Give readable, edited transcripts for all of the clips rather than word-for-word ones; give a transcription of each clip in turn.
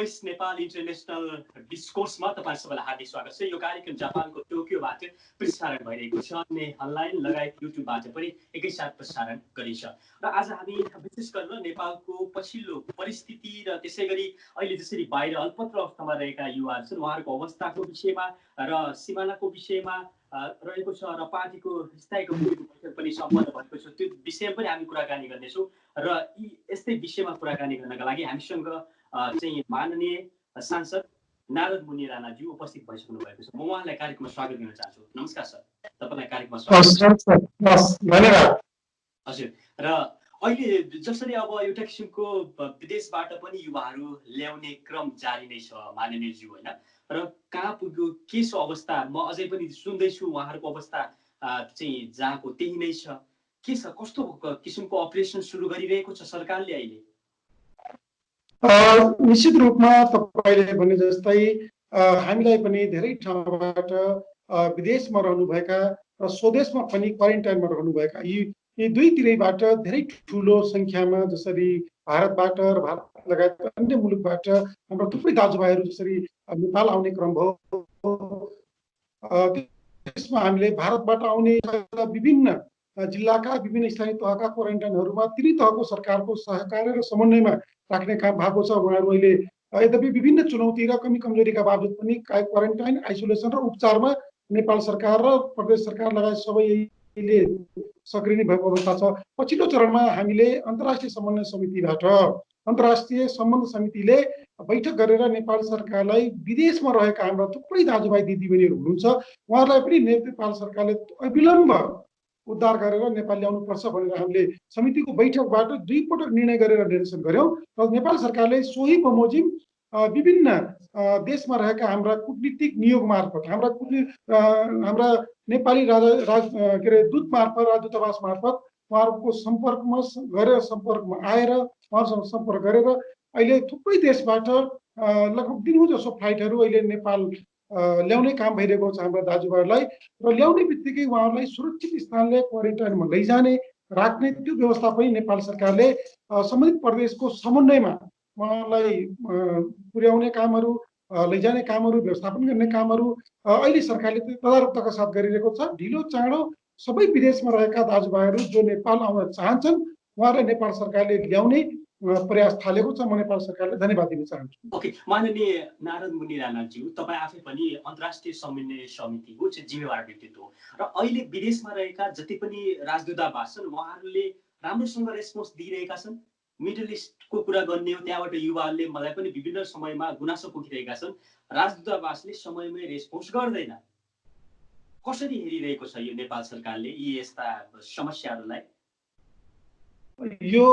Voice Nepal international डिस्कोर्समा तपाईँ सबैलाई हार्दिक स्वागत छ। यो कार्यक्रम जापानको टोकियोबाट प्रसारण भइरहेको छ अनि अनलाइन लगायत युट्युबबाट पनि एकैसाथ प्रसारण गरिन्छ। र आज हामी विशेष गरेर नेपालको पछिल्लो परिस्थिति र त्यसै गरी अहिले जसरी बाहिर अल्पत्र अवस्थामा रहेका युवाहरू छन् उहाँहरूको अवस्थाको विषयमा र सिमानाको विषयमा रहेको छ र पार्टीको स्थायी कमिटीको बैठक पनि सम्पन्न भएको छ, त्यो विषयमा पनि हामी कुराकानी गर्नेछौँ। र यी यस्तै विषयमा कुराकानी गर्नका लागि हामीसँग चाहिँ माननीय सांसद नारद मुनि राणाज्यू उपस्थित भइसक्नु भएको छ। म उहाँलाई कार्यक्रममा स्वागत गर्न चाहन्छु। नमस्कार सर, तपाईँलाई कार्यक्रममा स्वागत। धन्यवाद। हजुर, र अहिले जसरी अब एउटा किसिमको विदेशबाट पनि युवाहरू ल्याउने क्रम जारी नै छ माननीयज्यू, होइन? र कहाँ पुग्यो, के छ अवस्था? म अझै पनि सुन्दैछु उहाँहरूको अवस्था चाहिँ जहाँको त्यही नै छ। के छ, कस्तो किसिमको अपरेसन सुरु गरिरहेको छ सरकारले अहिले? निश्चित रूपमा तपाईँले भने जस्तै हामीलाई पनि धेरै ठाउँबाट विदेशमा रहनुभएका र स्वदेशमा पनि क्वारेन्टाइनमा रहनुभएका यी दुईतिरैबाट धेरै ठुलो सङ्ख्यामा जसरी भारतबाट र भारत लगायत अन्य मुलुकबाट हाम्रो थुप्रै दाजुभाइहरू जसरी नेपाल आउने क्रम भयो, त्यसमा हामीले भारतबाट आउने विभिन्न जिल्लाका विभिन्न स्थानीय तहका क्वारेन्टाइनहरूमा तिनै तहको सरकारको सहकार्य र समन्वयमा राख्ने काम भएको छ। उहाँहरू अहिले यद्यपि विभिन्न चुनौती र कमी कमजोरीका बावजुद पनि क्वारेन्टाइन, आइसोलेसन र उपचारमा नेपाल सरकार र प्रदेश सरकार लगायत सबैले सक्रिय भएको अवस्था छ। पछिल्लो चरणमा हामीले अन्तर्राष्ट्रिय समन्वय समितिबाट अन्तर्राष्ट्रिय सम्बन्ध समितिले बैठक गरेर नेपाल सरकारलाई विदेशमा रहेका हाम्रा थुप्रै दाजुभाइ दिदीबहिनीहरू हुनुहुन्छ, उहाँहरूलाई पनि नेपाल सरकारले अविलम्ब उद्धार गरेर नेपाल ल्याउनुपर्छ भनेर हामीले समितिको बैठकबाट दुईपटक निर्णय गरेर निर्देशन गर्यौं। र नेपाल सरकारले सोही बमोजिम विभिन्न देशमा रहेका हाम्रा कूटनीतिक नियोग मार्फत हाम्रा नेपाली दूत मार्फत, राजदूतावास मार्फत उहाँहरूको सम्पर्कमा आएर उहाँहरूसँग सम्पर्क गरेर अहिले थुप्रै देशबाट लगभग दिनहुँ जसो फ्लाइटहरू अहिले नेपाल ल्याउने काम भइरहेको छ हाम्रा दाजुभाइहरूलाई। र ल्याउने बित्तिकै उहाँहरूलाई सुरक्षित स्थानले क्वारेन्टाइनमा लैजाने राख्ने त्यो व्यवस्था पनि नेपाल सरकारले सम्बन्धित प्रदेशको समन्वयमा उहाँलाई पुर्याउने कामहरू, लैजाने कामहरू, व्यवस्थापन गर्ने कामहरू अहिले सरकारले तदारकताका साथ गरिरहेको छ। ढिलो चाँडो सबै विदेशमा रहेका दाजुभाइहरू जो नेपाल आउन चाहन्छन् उहाँलाई नेपाल सरकारले ल्याउने प्रयास थालेको छ। म नेपाल सरकारलाई धन्यवाद दिन चाहन्छु। ओके, माननीय नारद मुनि राणाज्यू, तपाईँ आफै पनि अन्तर्राष्ट्रिय समन्वय समितिको जिम्मेवार व्यक्तित्व हो र अहिले विदेशमा रहेका जति पनि राजदूतावास छन् उहाँहरूले राम्रोसँग रेस्पोन्स दिइरहेका छन्। मिडल इस्टको कुरा गर्ने हो, त्यहाँबाट युवाहरूले मलाई पनि विभिन्न समयमा गुनासो पोखिरहेका छन्, राजदूतावासले समयमै रेस्पोन्स गर्दैन। कसरी हेरिरहेको छ यो नेपाल सरकारले यी यस्ता समस्याहरूलाई? यो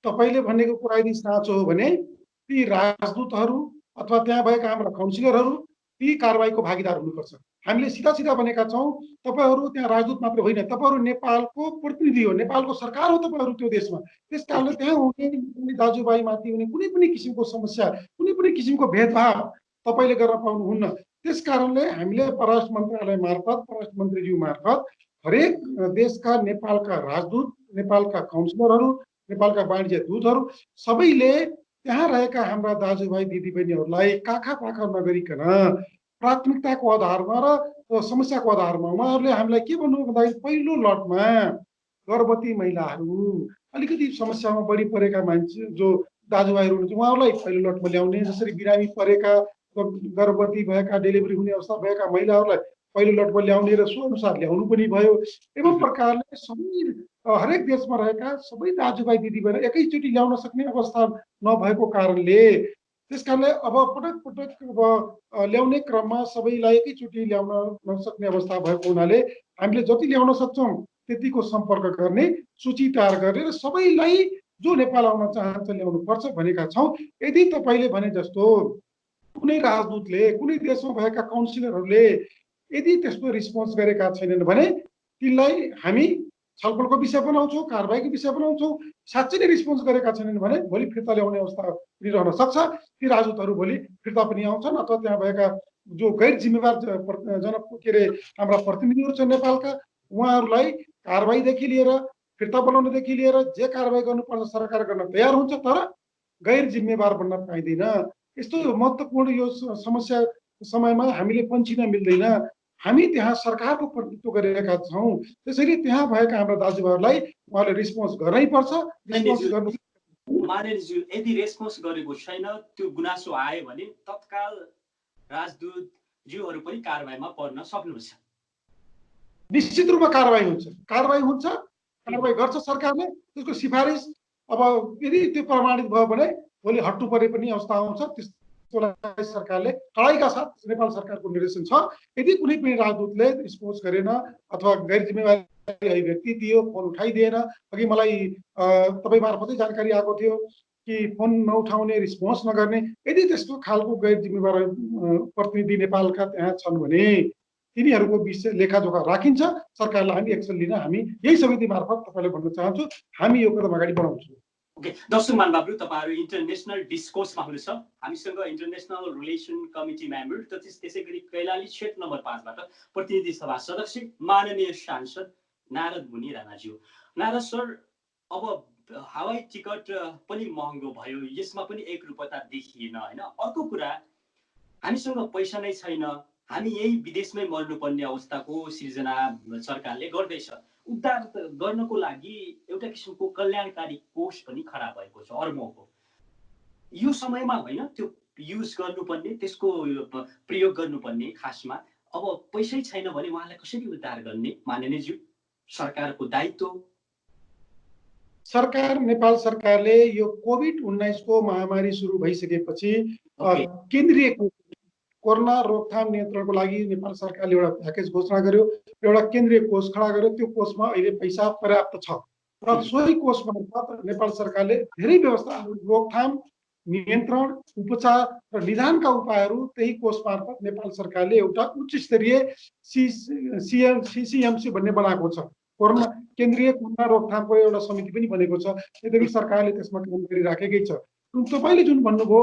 तपाईले भनेको कुरा यदि साँचो हो भने ती राजदूतहरू अथवा त्यहाँ भएका हाम्रा काउन्सिलरहरू ती कारबाहीको भागीदार हुनुपर्छ। हामीले सिधा भनेका छौँ, तपाईहरू त्यहाँ राजदूत मात्र होइन, तपाईहरू नेपालको प्रतिनिधि हो, नेपालको सरकार हो तपाईहरू त्यो देशमा। त्यस कारणले त्यहाँ हुने दाजुभाइमाथि हुने कुनै पनि किसिमको समस्या, कुनै पनि किसिमको भेदभाव तपाईले गर्न पाउनुहुन्न। त्यस कारणले हामीले परराष्ट्र मन्त्रालय मार्फत, परराष्ट्र मन्त्रीज्यू मार्फत हरेक देशका नेपालका राजदूत, नेपालका काउन्सिलरहरू, नेपालका वाणिज्य दूतहरू सबैले त्यहाँ रहेका हाम्रा दाजुभाइ दिदीबहिनीहरूलाई काखा पाखा नगरिकन प्राथमिकताको आधारमा र समस्याको आधारमा उहाँहरूले हामीलाई के भन्नु भन्दाखेरि पहिलो लटमा गर्भवती महिलाहरू, अलिकति समस्यामा बढी परेका मान्छे जो दाजुभाइहरू हुनुहुन्छ उहाँहरूलाई पहिलो लटमा ल्याउने, जसरी बिरामी परेका, गर्भवती भएका, डेलिभरी हुने अवस्था भएका महिलाहरूलाई पहिलो लटमा ल्याउने र सो अनुसार ल्याउनु पनि भयो। एवं प्रकारले सबै हरेक देशमा रहेका सबै दाजुभाइ दिदीबहिनी एकैचोटि ल्याउन सक्ने अवस्था नभएको कारणले त्यसकारणले अब पटक अब ल्याउने क्रममा सबैलाई एकैचोटि ल्याउन नसक्ने अवस्था भएको हुनाले हामीले जति ल्याउन सक्छौँ त्यतिको सम्पर्क गर्ने, सूची तयार गर्ने र सबैलाई जो नेपाल आउन चाहन्छ ल्याउनु पर्छ भनेका छौँ। यदि तपाईँले भने जस्तो कुनै राजदूतले, कुनै देशमा भएका काउन्सिलरहरूले यदि त्यस्तो रिस्पोन्स गरेका छैनन् भने तिनलाई हामी छलफलको विषय बनाउँछौँ, कारबाहीको विषय बनाउँछौँ। साँच्चै नै रिस्पोन्स गरेका छैनन् भने भोलि फिर्ता ल्याउने अवस्था पनि रहन सक्छ। ती राजदूतहरू भोलि फिर्ता पनि आउँछन् अथवा त्यहाँ भएका जो गैर जिम्मेवार हाम्रा प्रतिनिधिहरू छन् नेपालका, उहाँहरूलाई कारबाहीदेखि लिएर फिर्ता बनाउनेदेखि लिएर जे कारबाही गर्नुपर्छ सरकार गर्न तयार हुन्छ। तर गैर जिम्मेवार बन्न पाइँदैन। यस्तो महत्त्वपूर्ण यो समस्या समयमा हामीले पन्छिन मिल्दैन। हामी त्यहाँ सरकारको प्रतिनिधित्व गरिरहेका छौँ, त्यसैले त्यहाँ भएका हाम्रा दाजुभाइहरूलाई उहाँले रिस्पोन्स गर्नै पर्छ। रिस्पोन्स गर्नु माननीयज्यू यदि रेस्पोन्स गरेको छैन, त्यो गुनासो आयो भने तत्काल राजदूत ज्यूहरू पनि कारबाहीमा पर्न सक्नुहुन्छ। निश्चित रूपमा कारबाही हुन्छ, कारबाही गर्छ सरकारले। त्यसको सिफारिस अब यदि त्यो प्रमाणित भयो भने भोलि हट्नु परे पनि अवस्था आउँछ। त्यसलाई सरकारले कडाइका साथ नेपाल सरकारको निर्देशन छ, यदि कुनै पनि राजदूतले रिस्पोन्स गरेन अथवा गैर जिम्मेवारी व्यक्ति दियो, फोन उठाइदिएन। अघि मलाई तपाईँ मार्फतै जानकारी आएको थियो कि फोन नउठाउने, रिस्पोन्स नगर्ने, यदि त्यस्तो खालको गैर जिम्मेवार प्रतिनिधि नेपालका त्यहाँ छन् भने तिनीहरूको विषय लेखाजोखा राखिन्छ। सरकारलाई हामी एक्सन लिन हामी यही समिति मार्फत तपाईँले भन्न चाहन्छु, हामी यो कदम अगाडि बढाउँछौँ। ओके, दर्शक महानुभावहरू, तपाईँहरू इन्टरनेसनल डिस्कोर्समा हुनुहुन्छ। हामीसँग इन्टरनेसनल रिलेसन कमिटी मेम्बर, त्यसै गरी कैलाली क्षेत्र नम्बर 5 बाट प्रतिनिधि सभा सदस्य माननीय सांसद नारद मुनि राणाज्यू। नारद सर, अब हवाई टिकट पनि महँगो भयो, यसमा पनि एकरूपता देखिएन होइन। अर्को कुरा, हामीसँग पैसा नै छैन, हामी यही विदेशमै मर्नुपर्ने अवस्थाको सिर्जना सरकारले गर्दैछ। उद्धार गर्नको लागि एउटा किसिमको कल्याणकारी कोष पनि खडा भएको छ अर्बौंको। यो समयमा होइन त्यो युज गर्नुपर्ने, त्यसको प्रयोग गर्नुपर्ने। खासमा अब पैसै छैन भने उहाँलाई कसरी उद्धार गर्ने माननीयज्यू? सरकारको दायित्व। सरकार, नेपाल सरकारले यो कोभिड-19 को महामारी सुरु भइसकेपछि केन्द्रीय कोरोना रोकथाम नियन्त्रणको लागि नेपाल सरकारले एउटा प्याकेज घोषणा गर्यो, एउटा केन्द्रीय कोष खडा गर्यो। त्यो कोषमा अहिले पैसा पर्याप्त छ र सोही कोष मार्फत नेपाल सरकारले धेरै व्यवस्था, रोकथाम, नियन्त्रण, उपचार र निदानका उपायहरू त्यही कोष मार्फत नेपाल सरकारले एउटा उच्च स्तरीय CCMC भन्ने बनाएको छ। कोरोना केन्द्रीय कोरोना रोकथामको एउटा समिति पनि बनेको छ। यद्यपि सरकारले त्यसमा काम गरिराखेकै छ। तपाईँले जुन भन्नुभयो,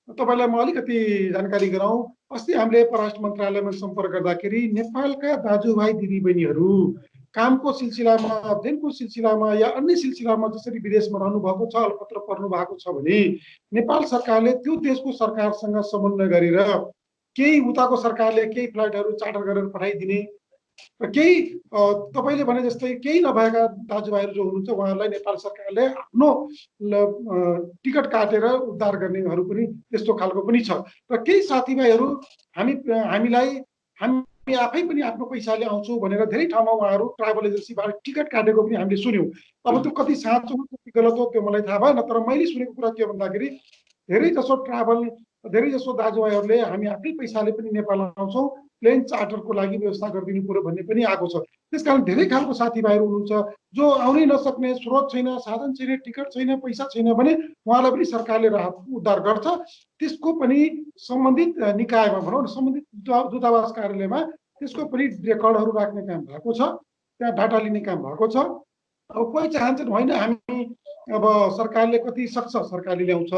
तपाईँलाई म अलिकति जानकारी गराउँ। अस्ति हामीले परराष्ट्र मन्त्रालयमा सम्पर्क गर्दाखेरि नेपालका दाजुभाइ दिदीबहिनीहरू कामको सिलसिलामा, अध्ययनको सिलसिलामा या अन्य सिलसिलामा जसरी विदेशमा रहनु भएको छ, अलपत्र पर्नु भएको छ भने नेपाल सरकारले त्यो देशको सरकारसँग समन्वय गरेर केही उताको सरकारले केही फ्लाइटहरू चार्टर गरेर पठाइदिने र केही तपाईँले भने जस्तै केही नभएका दाजुभाइहरू जो हुनुहुन्छ उहाँहरूलाई नेपाल सरकारले आफ्नो टिकट काटेर उद्धार गर्नेहरू पनि त्यस्तो खालको पनि छ। र केही साथीभाइहरू हामी आफै पनि आफ्नो पैसाले आउँछौँ भनेर धेरै ठाउँमा उहाँहरू ट्राभल एजेन्सीबाट टिकट काटेको पनि हामीले सुन्यौँ। अब त्यो कति साँचो हो कति गलत हो त्यो मलाई थाहा भएन, तर मैले सुनेको कुरा के भन्दाखेरि धेरै जसो दाजुभाइहरूले हामी आफ्नै पैसाले पनि नेपाल आउँछौँ, प्लेन चार्टरको लागि व्यवस्था गरिदिनु पर्यो भन्ने पनि आएको छ। त्यसकारण धेरै खालको साथीभाइहरू हुनुहुन्छ जो आउनै नसक्ने, स्रोत छैन, साधन छैन, टिकट छैन, पैसा छैन भने उहाँलाई पनि सरकारले राहत उद्धार गर्छ। त्यसको पनि सम्बन्धित निकायमा भनौँ न, सम्बन्धित दूतावास कार्यालयमा त्यसको पनि रेकर्डहरू राख्ने काम भएको छ, त्यहाँ डाटा लिने काम भएको छ। अब कोही चाहन्छन् होइन हामी अब सरकारले कति सक्छ सरकारले ल्याउँछ,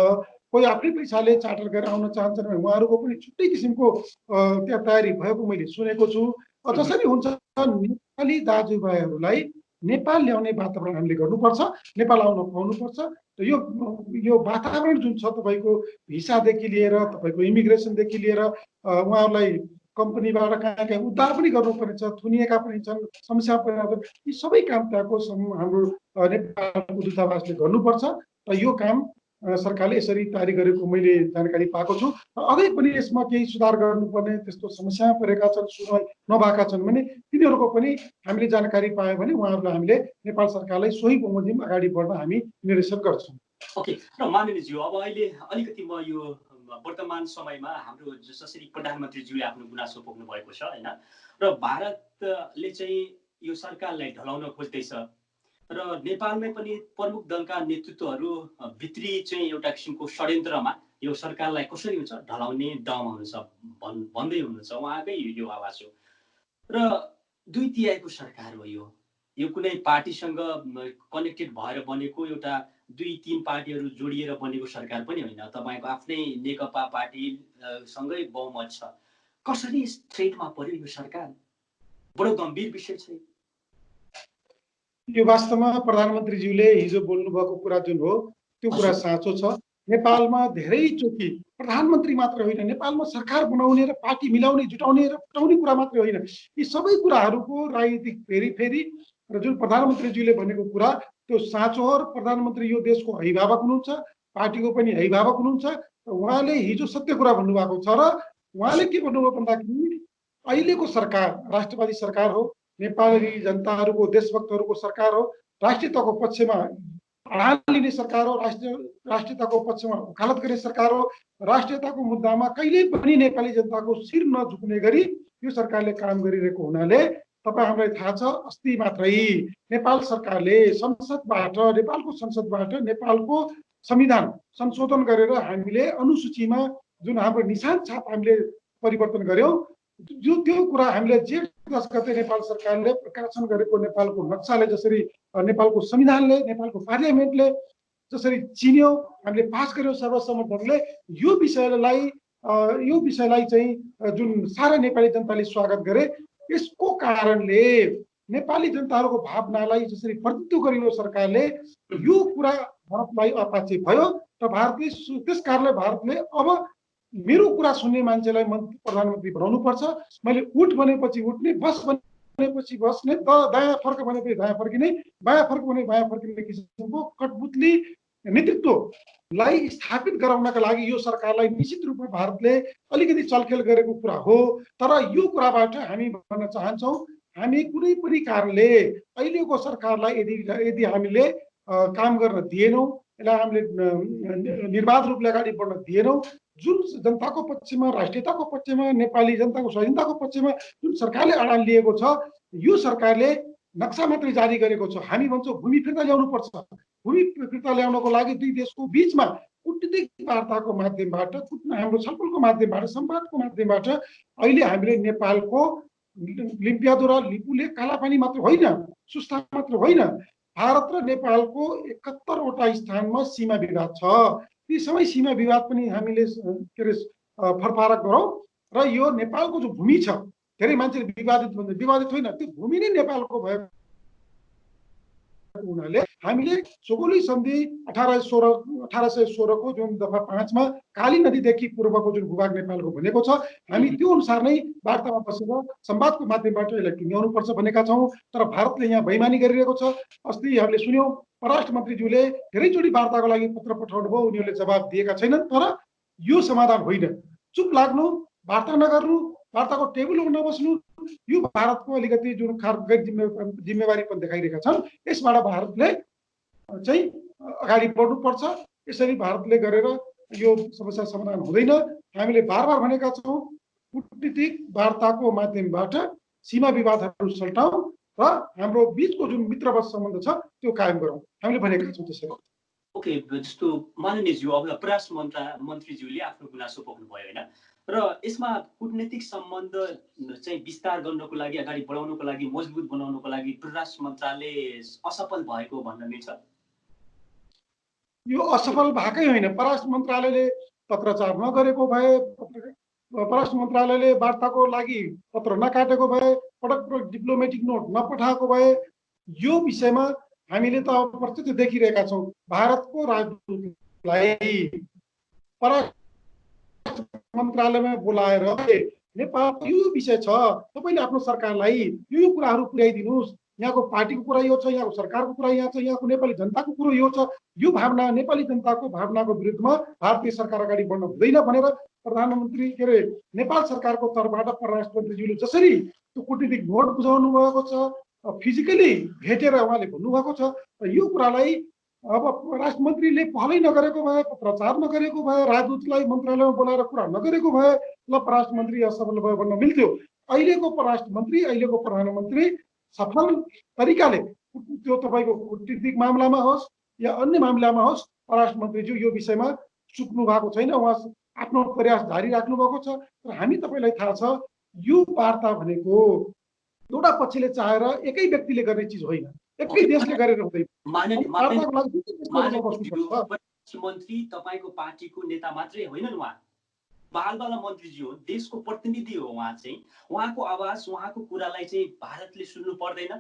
कोही आफ्नै पैसाले चार्टर गरेर आउन चाहन्छन् भने उहाँहरूको पनि छुट्टै किसिमको त्यहाँ तयारी भएको मैले सुनेको छु। जसरी हुन्छ नेपाली दाजुभाइहरूलाई नेपाल ल्याउने वातावरण हामीले गर्नुपर्छ, नेपाल आउन पाउनुपर्छ। यो वातावरण जुन छ तपाईँको भिसादेखि लिएर तपाईँको इमिग्रेसनदेखि लिएर उहाँहरूलाई कम्पनीबाट कहाँ कहाँ उद्धार पनि गर्नुपर्नेछ, थुनिएका पनि छन्, समस्या परिरहेको, यी सबै काम त्यहाँको हाम्रो नेपालको दूतावासले गर्नुपर्छ। र यो काम सरकारले यसरी तयारी गरेको मैले जानकारी पाएको छु। अझै पनि यसमा केही सुधार गर्नुपर्ने त्यस्तो समस्या परेका छन्, सुनवाई नभएका छन् भने तिनीहरूको पनि हामीले जानकारी पायो भने उहाँहरूलाई हामीले नेपाल सरकारलाई सोही बमोजिम अगाडि बढ्न हामी निर्देशन गर्छौँ। ओके, र माननीयज्यू, अब अहिले अलिकति म यो वर्तमान समयमा हाम्रो जसरी प्रधानमन्त्रीज्यूले आफ्नो गुनासो पोख्नु भएको छ होइन, र भारतले चाहिँ यो सरकारलाई ढलाउन खोज्दैछ र नेपालमै पनि प्रमुख दलका नेतृत्वहरू भित्री चाहिँ एउटा किसिमको षड्यन्त्रमा यो सरकारलाई कसरी हुन्छ ढलाउने दम हुन्छ भन्दै हुनुहुन्छ, उहाँकै यो आवाज हो। र 2/3 सरकार हो यो कुनै पार्टीसँग कनेक्टेड भएर बनेको, एउटा 2-3 पार्टीहरू जोडिएर बनेको सरकार पनि होइन। तपाईँको आफ्नै नेकपा पार्टी सँगै बहुमत छ। कसरी स्ट्रेटमा पर्यो यो सरकार? बडो गम्भीर विषय छ यो। वास्तवमा प्रधानमन्त्रीज्यूले हिजो बोल्नु भएको कुरा जुन हो त्यो कुरा साँचो छ। नेपालमा धेरैचोटि प्रधानमन्त्री मात्र होइन, नेपालमा सरकार बनाउने र पार्टी मिलाउने जुटाउने र फटाउने कुरा मात्रै होइन, यी सबै कुराहरूको राजनीतिक फेरि र जुन प्रधानमन्त्रीज्यूले भनेको कुरा त्यो साँचो हो र प्रधानमन्त्री यो देशको अभिभावक हुनुहुन्छ, पार्टीको पनि अभिभावक हुनुहुन्छ। उहाँले हिजो सत्य कुरा भन्नुभएको छ र उहाँले के भन्नुभयो भन्दाखेरि अहिलेको सरकार राष्ट्रवादी सरकार हो, नेपाली जनताहरूको देशभक्तहरूको सरकार हो, राष्ट्रियताको पक्षमा अडान लिने सरकार हो, राष्ट्रियताको पक्षमा वकालत गर्ने सरकार हो, राष्ट्रियताको मुद्दामा कहिल्यै पनि नेपाली जनताको शिर नझुक्ने गरी यो सरकारले काम गरिरहेको हुनाले तपाईँ हामीलाई थाहा छ अस्ति मात्रै नेपाल सरकारले नेपालको संसदबाट नेपालको संविधान संशोधन गरेर हामीले अनुसूचीमा जुन हाम्रो निशान छाप हामीले परिवर्तन गर्यौं, त्यो कुरा हामीले जेठ 10 गते नेपाल सरकारले प्रकाशन गरेको नेपालको नक्साले जसरी नेपालको संविधानले नेपालको पार्लियामेन्टले जसरी चिन्यो, हामीले पास गर्यौं सर्वसम्मत ढङ्गले, यो विषयलाई चाहिँ जुन सारा नेपाली जनताले स्वागत गरे, यसको कारणले नेपाली जनताहरूको भावनालाई जसरी प्रतिनिधित्व गरियो सरकारले, यो कुरा भारतलाई अपाचे भयो र त्यस कारणले भारतले अब मेरो कुरा सुन्ने मान्छेलाई प्रधानमन्त्री बनाउनु पर्छ, मैले उठ भनेपछि उठ्ने, बस भनेपछि बस्ने, दायाँ फर्क भनेपछि दायाँ फर्किने, बायाँ फर्क भने बायाँ फर्किने किसिमको कठपुतली नेतृत्वलाई स्थापित गराउनका लागि यो सरकारलाई निश्चित रूपमा भारतले अलिकति चलखेल गरेको कुरा हो। तर यो कुराबाट हामी भन्न चाहन्छौँ, हामी कुनै पनि कारणले अहिलेको सरकारलाई यदि हामीले काम गर्न दिएनौँ, यसलाई हामीले निर्बाध रूपले अगाडि बढ्न दिएनौँ, जुन जनताको पक्षमा, राष्ट्रियताको पक्षमा, नेपाली जनताको स्वाधीनताको पक्षमा जुन सरकारले अडान लिएको छ, यो सरकारले नक्सा मात्रै जारी गरेको छ। हामी भन्छौँ भूमि फिर्ता ल्याउनु पर्छ। भूमि फिर्ता ल्याउनको लागि दुई देशको बीचमा कूटनीतिक वार्ताको माध्यमबाट, हाम्रो छलफलको माध्यमबाट, संवादको माध्यमबाट अहिले हामीले नेपालको लिम्पियादुरा लिपुले कालापानी मात्र होइन, सुस्ता मात्र होइन, भारत र नेपालको 71 वटा स्थानमा सीमा विवाद छ। ती सबै सीमा विवाद पनि हामीले के अरे फरफारक गरौँ र यो नेपालको जो भूमि छ, धेरै मान्छेले विवादित होइन, त्यो भूमि नै नेपालको भएको हुनाले हामीले सोगोली सन्धि 1816 को जुन दफा 5 मा काली नदीदेखि पूर्वको जुन भूभाग नेपालको भनेको छ, हामी त्यो अनुसार नै वार्तामा बसेर संवादको माध्यमबाट यसलाई टुङ्ग्याउनु पर्छ भनेका छौँ। तर भारतले यहाँ बेइमानी गरिरहेको छ। अस्ति हामीले सुन्यौं परराष्ट्र मन्त्रीज्यूले धेरैचोटि वार्ताको लागि पत्र पठाउनु भयो, उनीहरूले जवाब दिएका छैनन्। तर यो समाधान होइन, चुप लाग्नु, वार्ता नगर्नु, वार्ताको टेबलमा नबस्नु, यो भारतको अलिकति जुन गैर जिम्मेवारी पनि देखाइरहेका छन्। यसबाट भारतले चाहिँ अगाडि बढ्नुपर्छ। यसरी भारतले गरेर यो समस्या समाधान हुँदैन। हामीले बार भनेका छौँ, कूटनीतिक वार्ताको माध्यमबाट सीमा विवादहरू सल्टाउँ र हाम्रो बीचको जुन मित्रवत सम्बन्ध छ त्यो कायम गरौँ, हामीले भनेका छौँ त्यसरी। ओके, जस्तो माननीयज्यू अब परराष्ट्र मन्त्रीज्यूले आफ्नो गुनासो पोख्नुभयो होइन, र यसमा कूटनीतिक सम्बन्ध चाहिँ विस्तार गर्नको लागि, अगाडि बढाउनको लागि, मजबुत बनाउनको लागि परराष्ट्र मन्त्रालय असफल भएको भन्न मिल्छ? यो असफल भएकै होइन। परराष्ट्र मन्त्रालयले पत्रचार नगरेको भए, परराष्ट्र मन्त्रालयले वार्ताको लागि पत्र नकाटेको भए, पटक डिप्लोमेटिक नोट नपठाएको भए, यो विषयमा हामीले त प्रत्यक्ष देखिरहेका छौँ। भारतको राजदूतलाई परराष्ट्र मन्त्रालयमा बोलाएर नेपालको यो विषय छ, तपाईँले आफ्नो सरकारलाई यो कुराहरू पुर्याइदिनुहोस्, यहाँको पार्टीको कुरा यो छ, यहाँको सरकारको कुरा यहाँ छ, यहाँको नेपाली जनताको कुरो यो छ, यो भावना नेपाली जनताको भावनाको विरुद्धमा भारतीय सरकार अगाडि बढ्न हुँदैन भनेर प्रधानमन्त्री के अरे नेपाल सरकारको तर्फबाट परराष्ट्र मन्त्रीज्यूले जसरी त्यो कूटनीतिक नोट बुझाउनु भएको छ, फिजिकली भेटेर उहाँले भन्नुभएको छ, यो कुरालाई अब परराष्ट्र मन्त्रीले पहलै नगरेको भए, पत्रचार नगरेको भए, राजदूतलाई मन्त्रालयमा बोलाएर कुरा नगरेको भए ल परराष्ट्र मन्त्री असफल भयो भन्न मिल्थ्यो। अहिलेको परराष्ट्र मन्त्री, अहिलेको प्रधानमन्त्री सफल तरिकाले त्यो तपाईँको कूटनीतिक मामलामा होस् या अन्य मामलामा होस्, परराष्ट्र मन्त्रीज्यू यो विषयमा चुक्नु भएको छैन, उहाँ आफ्नो प्रयास जारी राख्नु भएको छ। र हामी तपाईँलाई थाहा छ, यो वार्ता भनेको एउटा पक्षले चाहेर एकै व्यक्तिले गर्ने चिज होइन, एकै देशले गरेर हुँदैन। मन्त्री तपाईँको पार्टीको नेता मात्रै होइनन्, उहाँ बालबाला मन्त्रीजी हो, देशको प्रतिनिधि हो। उहाँ चाहिँ उहाँको आवाज, उहाँको कुरालाई चाहिँ भारतले सुन्नु पर्दैन,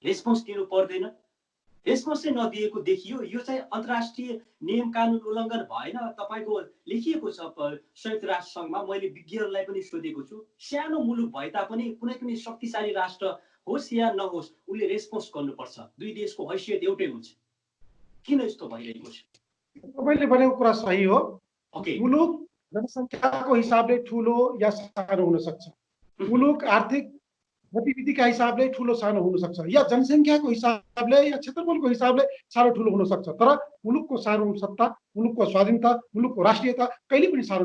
रेस्पोन्स दिनु पर्दैन? रेस्पोन्सै नदिएको देखियो। यो चाहिँ अन्तर्राष्ट्रिय नियम कानुन उल्लङ्घन भएन? तपाईँको लेखिएको छ संयुक्त राष्ट्र सङ्घमा। मैले विज्ञहरूलाई पनि सोधेको छु, सानो मुलुक भए तापनि कुनै पनि शक्तिशाली राष्ट्र होस् या नहोस् उसले रेस्पोन्स गर्नुपर्छ। दुई देशको हैसियत एउटै हुन्छ। किन यस्तो भइरहेको छ? तपाईँले भनेको कुरा सही हो। ओके, मुलुक जनसङ्ख्याको हिसाबले ठुलो या सानो हुन सक्छ, मुलुक आर्थिक गतिविधिका हिसाबले ठुलो सानो हुन सक्छ, या जनसङ्ख्याको हिसाबले या क्षेत्रफलको हिसाबले सानो ठुलो हुन सक्छ। तर मुलुकको सार्वभौमसत्ता, मुलुकको स्वाधीनता, मुलुकको राष्ट्रियता कहिले पनि सानो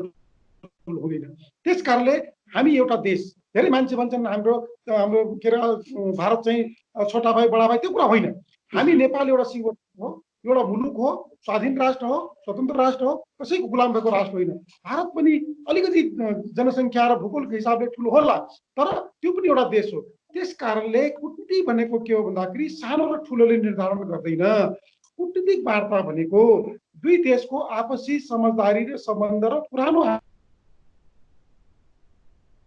ठुलो हुँदैन। त्यस कारणले हामी एउटा देश, धेरै मान्छे भन्छन् हाम्रो के अरे भारत चाहिँ छोटा भाइ बडा भाइ, त्यो कुरा होइन। हामी नेपाल एउटा सिङ्गो हो, एउटा मुलुक हो, स्वाधीन राष्ट्र हो, स्वतन्त्र राष्ट्र हो, कसैको गुलाम भएको राष्ट्र होइन। भारत पनि अलिकति जनसङ्ख्या र भूगोलको हिसाबले ठुलो होला, तर त्यो पनि एउटा देश हो। त्यस कारणले कूटनीति भनेको के हो भन्दाखेरि सानो र ठुलोले निर्धारण गर्दैन। कूटनीतिक वार्ता भनेको दुई देशको आपसी समझदारी र सम्बन्ध र पुरानो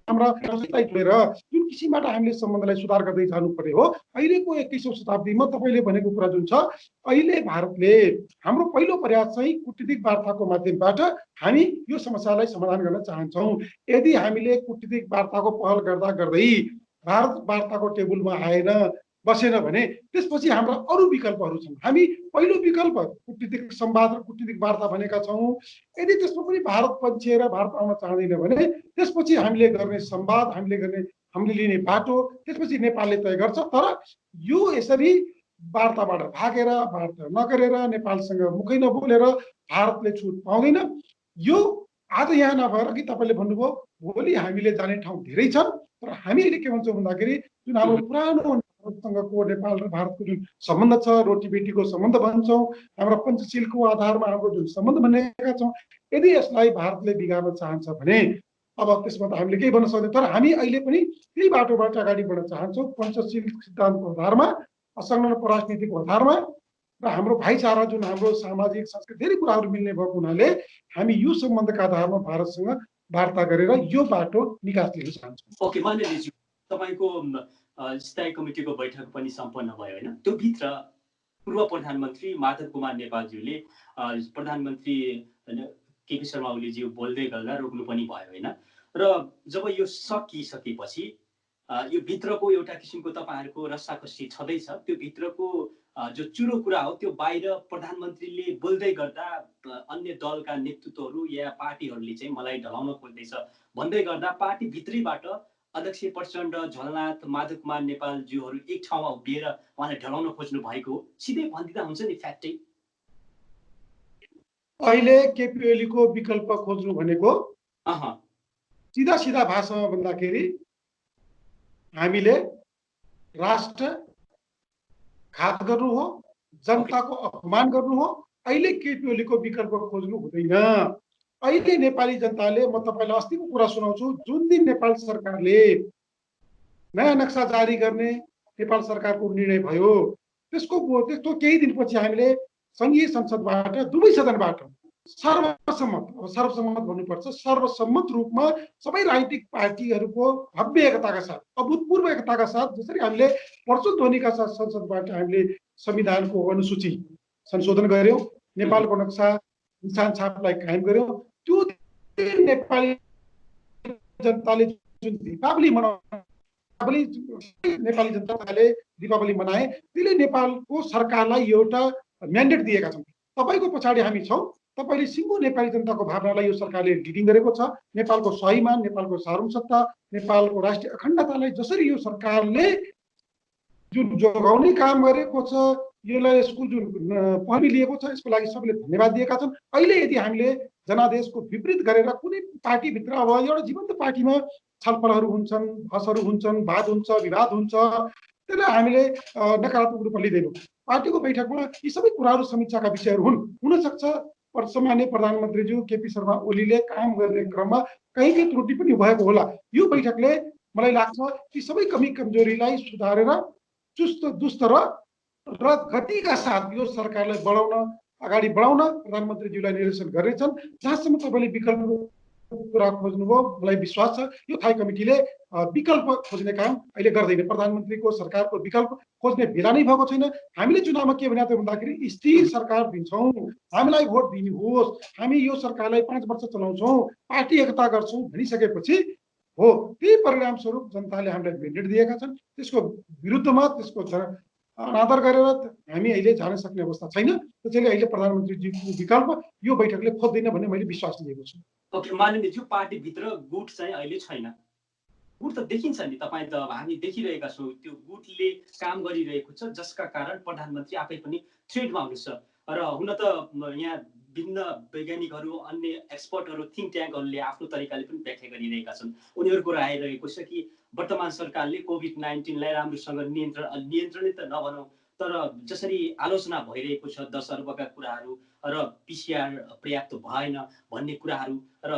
हाम्रा जोडेर जुन किसिमबाट हामीले सम्बन्धलाई सुधार गर्दै जानु पर्यो हो। अहिलेको 21औं शताब्दीमा तपाईँले भनेको कुरा जुन छ, अहिले भारतले हाम्रो पहिलो प्रयास चाहिँ कूटनीतिक वार्ताको माध्यमबाट हामी यो समस्यालाई समाधान गर्न चाहन्छौँ। यदि हामीले कूटनीतिक वार्ताको पहल गर्दा गर्दै भारत वार्ताको टेबलमा आएन, बसेन भने त्यसपछि हाम्रा अरू विकल्पहरू छन्। हामी पहिलो विकल्प कूटनीतिक संवाद र कूटनीतिक वार्ता भनेका छौँ। यदि त्यसमा पनि भारत पन्छिएर भारत आउन चाहँदैन भने त्यसपछि हामीले गर्ने संवाद, हामीले लिने बाटो त्यसपछि नेपालले तय गर्छ। तर यो यसरी वार्ताबाट भागेर, वार्ता नगरेर, नेपालसँग मुखै नबोलेर भारतले छुट पाउँदैन। यो आज यहाँ नभएर कि तपाईँले भन्नुभयो भोलि हामीले जाने ठाउँ धेरै छन्, तर हामी अहिले के भन्छौँ भन्दाखेरि जुन हाम्रो पुरानो सँगको नेपाल र भारतको जुन सम्बन्ध छ, रोटी बेटीको सम्बन्ध भन्छौँ, हाम्रा पञ्चशीलको आधारमा हाम्रो जुन सम्बन्ध भनेका छौँ, यदि यसलाई भारतले बिगार्न चाहन्छ भने अब त्यसमा त हामीले केही भन्न सक्दैनौँ। तर हामी अहिले पनि त्यही बाटोबाट अगाडि बढ्न चाहन्छौँ, पञ्चशील सिद्धान्तको आधारमा, असंलग्न परराष्ट्र आधारमा र हाम्रो भाइचारा जुन हाम्रो सामाजिक सांस्कृतिक धेरै कुराहरू मिल्ने भएको हुनाले हामी यो सम्बन्धका आधारमा भारतसँग वार्ता गरेर यो बाटो निकास लिन चाहन्छौँ। ओके, मान्यज्यू, तपाईँको स्थायी कमिटीको बैठक पनि सम्पन्न भयो होइन? त्यो भित्र पूर्व प्रधानमन्त्री माधव कुमार नेपालज्यूले प्रधानमन्त्री केपी शर्मा ओलीज्यू बोल्दै गर्दा रोक्नु पनि भयो होइन? र जब यो सकिसकेपछि यो भित्रको एउटा किसिमको तपाईँहरूको रस्साकसी छँदैछ, त्यो भित्रको जो चुरो कुरा हो त्यो बाहिर प्रधानमन्त्रीले बोल्दै गर्दा अन्य दलका नेतृत्वहरू या पार्टीहरूले चाहिँ मलाई ढलाउन खोज्दैछ भन्दै गर्दा पार्टी भित्रैबाट अध्यक्ष प्रचण्ड, झलनाथ, माधव कुमार नेपालज्यूहरू एक ठाउँमा उभिएर उहाँलाई ढलाउन खोज्नु भएको हो। सिधै भनिदिँदा हुन्छ नि फ्याक्टै। अहिले केपी ओलीको विकल्प खोज्नु भनेको सिधा सिधा भाषामा भन्दाखेरि हामीले राष्ट्र घात गर्नु हो, जनताको अपमान गर्नु हो। अहिले केपी ओलीको विकल्प खोज्नु हुँदैन। अहिले नेपाली जनताले, म तपाईँलाई अस्तिको कुरा सुनाउँछु, जुन दिन नेपाल सरकारले नयाँ नक्सा जारी गर्ने नेपाल सरकारको निर्णय भयो, त्यस्तो केही दिनपछि हामीले संघीय संसदबाट दुवै सदनबाट सर्वसम्मत भन्नुपर्छ, सर्वसम्मत रूपमा सबै राजनीतिक पार्टीहरूको भव्य एकताका साथ, अभूतपूर्व एकताका साथ, जसरी हामीले प्रचुर साथ संसदबाट हामीले संविधानको अनुसूची संशोधन गर्यौं, नेपालको नक्सा निशान छापलाई कायम गर्यौं, त्यो नेपाली जनताले जुन दीपावली नेपाली जनताले दीपावली मनाए, त्यसले नेपालको सरकारलाई एउटा म्यान्डेट दिएका छन्। तपाईको पछाडि हामी छौं, तपाईले सिङ्गो नेपाली जनताको भावनालाई यो सरकारले लिडिङ गरेको छ। नेपालको स्वाभिमान, नेपालको सार्वभौमसत्ता, नेपालको राष्ट्रिय अखण्डतालाई जसरी यो सरकारले जुन जोगाउने काम गरेको छ, यसलाई यसको जुन पहल लिएको छ, यसको लागि सबैले धन्यवाद दिएका छन्। अहिले यदि हामीले जनादेशको विपरीत गरेर कुनै पार्टीभित्र, अब एउटा जीवन्त पार्टीमा छलफलहरू हुन्छन्, बहसहरू हुन्छन्, वाद हुन्छ, विवाद हुन्छ, त्यसलाई हामीले नकारात्मक रूपमा लिँदैनौँ। पार्टीको बैठकमा यी सबै कुराहरू समीक्षाका विषयहरू हुन सक्छ। सम्माननीय प्रधानमन्त्रीज्यू केपी शर्मा ओलीले काम गर्ने क्रममा कहीँ कहीँ त्रुटि पनि भएको होला। यो बैठकले मलाई लाग्छ कि सबै कमी कमजोरीलाई सुधारेर चुस्त दुस्त र गतिका साथ यो सरकारलाई अगाडि बढाउन प्रधानमन्त्रीज्यूलाई निर्देशन गर्नेछन्। जहाँसम्म तपाईँले विकल्प कुरा खोज्नुभयो, मलाई विश्वास छ यो थाई कमिटीले विकल्प खोज्ने काम अहिले गर्दैन। प्रधानमन्त्रीको सरकारको विकल्प खोज्ने बेला नै भएको छैन। हामीले चुनावमा के भने त भन्दाखेरि स्थिर सरकार दिन्छौँ, हामीलाई भोट दिनुहोस्, हामी यो सरकारलाई 5 वर्ष चलाउँछौँ, पार्टी एकता गर्छौँ भनिसकेपछि हो त्यही परिणामस्वरूप जनताले हामीलाई म्यान्डेट दिएका छन्। त्यसको विरुद्धमा त्यसको अनादर गरेर हामी अहिले जान सक्ने अवस्था छैन। त्यसैले अहिले प्रधानमन्त्रीजीको विकल्प यो बैठकले खोज्दैन भन्ने मैले विश्वास लिएको छु। ओके, माननीयज्यू, पार्टीभित्र गुट चाहिँ अहिले छैन। गुट त देखिन्छ नि, तपाईँ त हामी देखिरहेका छौँ त्यो गुटले काम गरिरहेको छ, जसका कारण प्रधानमन्त्री आफै पनि थ्रेडमा हुनुहुन्छ। र हुन त यहाँ भिन्न वैज्ञानिकहरू, अन्य एक्सपर्टहरू, थिङ्क ट्याङ्कहरूले आफ्नो तरिकाले पनि व्याख्या गरिरहेका छन्। उनीहरूको राय रहेको छ कि वर्तमान सरकारले कोभिड-19लाई राम्रोसँग नियन्त्रणै त नभनौँ, तर जसरी आलोचना भइरहेको छ 10 अर्बका कुराहरू र पिसिआर पर्याप्त भएन भन्ने कुराहरू र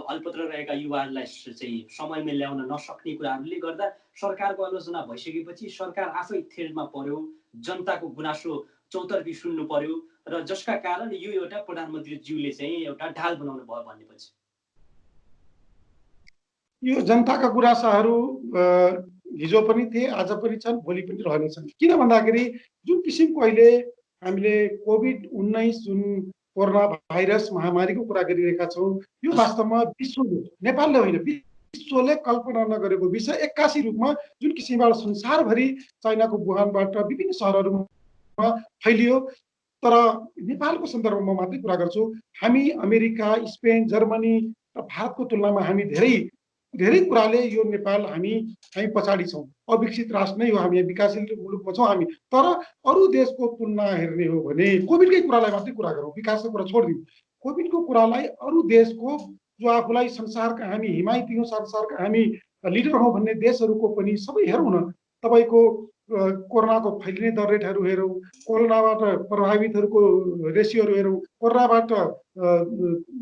अल्पत्र रहेका युवाहरूलाई चाहिँ समयमा ल्याउन नसक्ने कुराहरूले गर्दा सरकारको आलोचना भइसकेपछि सरकार आफै थ्रेडमा पर्यो, जनताको गुनासो चौतर्फी सुन्नु पर्यो र जसका कारण यो एउटा प्रधानमन्त्रीज्यूले चाहिँ एउटा ढाल बनाउनु भयो भनेपछि यो जनताका गुनासाहरू हिजो पनि थिए, आज पनि छन्, भोलि पनि रहनेछन्। किन भन्दाखेरि जुन किसिमको अहिले हामीले कोभिड-19 जुन कोरोना भाइरस महामारीको कुरा गरिरहेका छौँ, यो वास्तवमा विश्वले, नेपालले होइन, विश्वले कल्पना नगरेको विषय 81 रूपमा जुन किसिमबाट संसारभरि चाइनाको वुहानबाट विभिन्न सहरहरूमा फैलियो। तर नेपालको सन्दर्भमा मात्रै कुरा गर्छु, हामी अमेरिका, स्पेन, जर्मनी र भारतको तुलनामा हामी धेरै कुराले यो नेपाल हामी पछाडि छौँ। अविकसित राष्ट्र नै हो हामी, विकासशील मुलुकमा छौँ हामी। तर अरू देशको तुलना हेर्ने हो भने कोभिडकै कुरालाई मात्रै कुरा गरौँ, विकासको कुरा छोडिदिउँ। कोभिडको कुरालाई अरू देशको जो आफूलाई संसारका हामी हिमायती हौँ, संसारका हामी लिडर हौँ भन्ने देशहरूको पनि सबै हेरौँ न। तपाईँको कोरोनाको फैलिने दर रेटहरू हेरौँ, कोरोनाबाट प्रभावितहरूको रेसियोहरू हेरौँ, कोरोनाबाट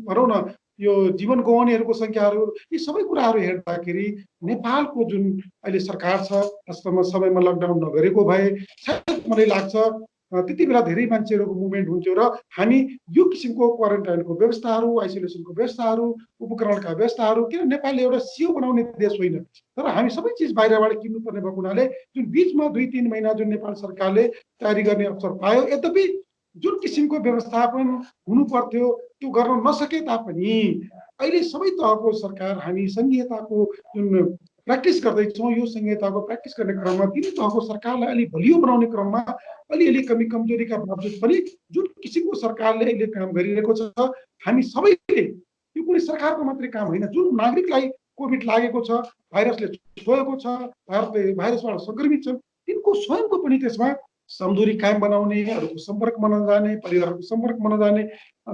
भनौँ न यो जीवन गुमाउनेहरूको सङ्ख्याहरू, यी सबै कुराहरू हेर्दाखेरि नेपालको जुन अहिले सरकार छ, वास्तवमा समयमा लकडाउन नगरेको भए सायद मलाई लाग्छ त्यति बेला धेरै मान्छेहरूको मुभमेन्ट हुन्थ्यो र हामी यो किसिमको क्वारेन्टाइनको व्यवस्थाहरू, आइसोलेसनको व्यवस्थाहरू, उपकरणका व्यवस्थाहरू, किन नेपालले एउटा सियो बनाउने देश होइन, तर हामी सबै चिज बाहिरबाट किन्नुपर्ने भएको हुनाले जुन बिचमा 2-3 महिना जुन नेपाल सरकारले तयारी गर्ने अवसर पायो, यद्यपि जुन किसिमको व्यवस्थापन हुनु पर्थ्यो त्यो गर्न नसके तापनि अहिले सबै तहको सरकार हामी संघीयताको जुन प्र्याक्टिस गर्दैछौँ, यो संघीयताको प्र्याक्टिस गर्ने क्रममा तीन तहको सरकारलाई अलि बलियो बनाउने क्रममा अलिअलि कमजोरीका बावजुद पनि जुन किसिमको सरकारले अहिले काम गरिरहेको छ, हामी सबैले यो कुनै सरकारको मात्रै काम होइन, जुन नागरिकलाई कोभिड लागेको छ, भाइरसले छोएको छ, भाइरसबाट सङ्क्रमित छन्, तिनको स्वयंको पनि त्यसमा समदूरी कायम बनाउने, अरूको सम्पर्कमा नजाने, परिवारको सम्पर्कमा नजाने,